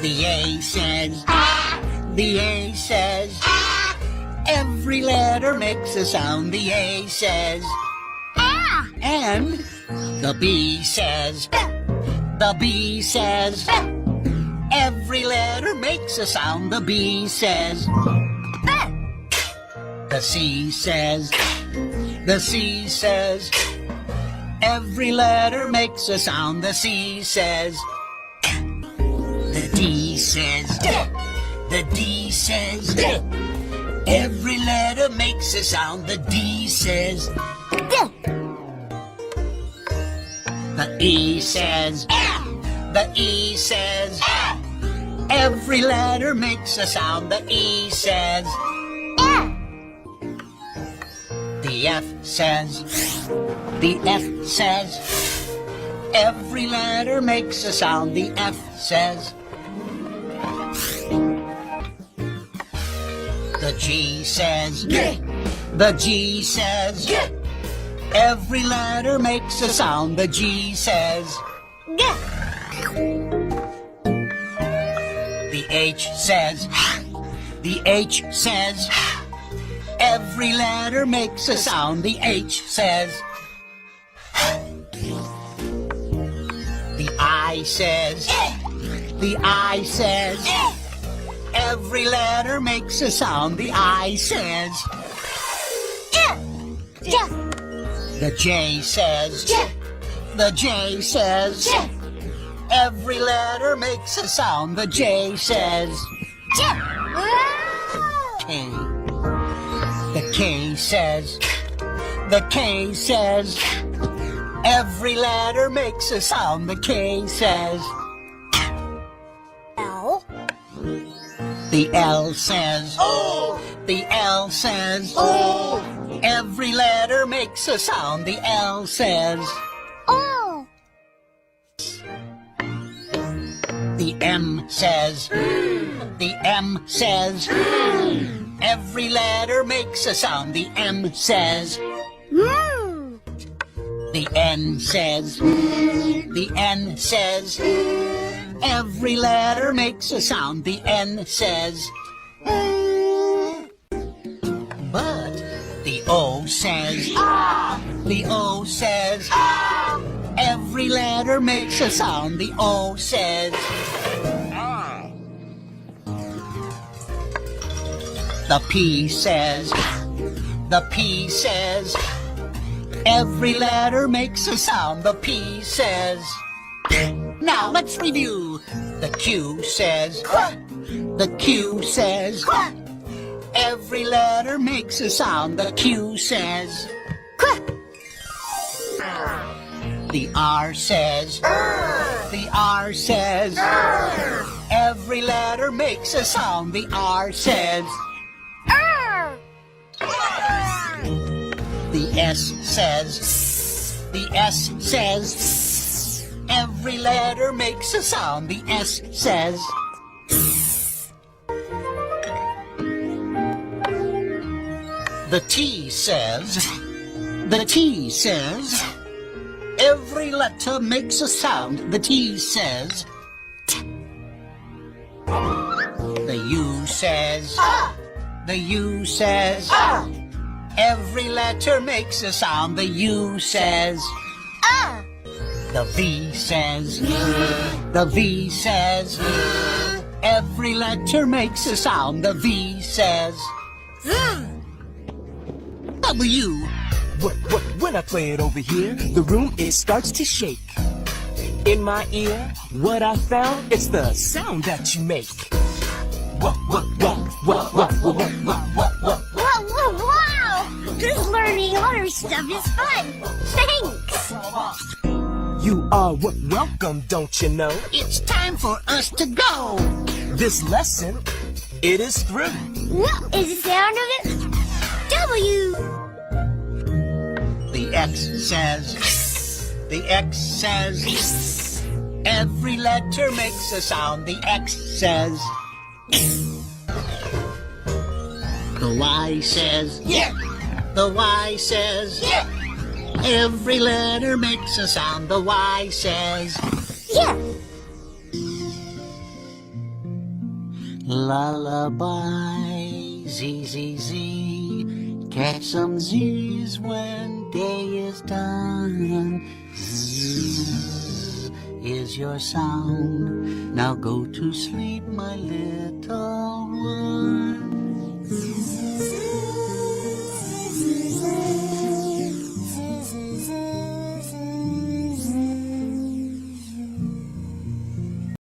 The A says, the A says, every letter makes a sound. The A says, and the B says, the B says, every letter makes a sound. The B says, the C says, the C says, every letter makes a sound. The C says, the D says, the D says, every letter makes a sound. The D says, the E says, the E says, every letter makes a sound. The E says, the F says, the F says, every letter makes a sound. The F says, the G says, the G says, every letter makes a sound. The G says, the H says, the H says, every letter makes a sound. The H says, the I says, the I says, every letter makes a sound. The I says, the J says, the J says, every letter makes a sound. The J says, K. The K says, the K says, every letter makes a sound. The K says, L. the L says, the L says, every letter makes a sound. The L says, Oh. the M says, the M says, every letter makes a sound. The M says, the N says, the N says, every letter makes a sound. The N says, but the O says, the O says, every letter makes a sound. The O says, the P says, the P says, every letter makes a sound. The P says, now let's review. The Q says, the Q says, every letter makes a sound. The Q says, the R says, the R says, every letter makes a sound. The R says, the S says, the S says, every letter makes a sound. The S says, the T says, the T says, every letter makes a sound. The T says, the U says, the U says, every letter makes a sound. The U says, the V says, the V says, every letter makes a sound. The V says, W. When I play it over here, the room it starts to shake. In my ear, what I found, it's the sound that you make. Wow! This learning other stuff is fun. Thanks. You are welcome, don't you know? It's time for us to go. This lesson, it is through. What is the sound of it? W. The X says, the X says, every letter makes a sound. The X says, the Y says, the Y says, every letter makes a sound. The Y says, Lullaby, Z, Z, Z. Catch some Z's when day is done. Z is your sound. Now go to sleep, my little one.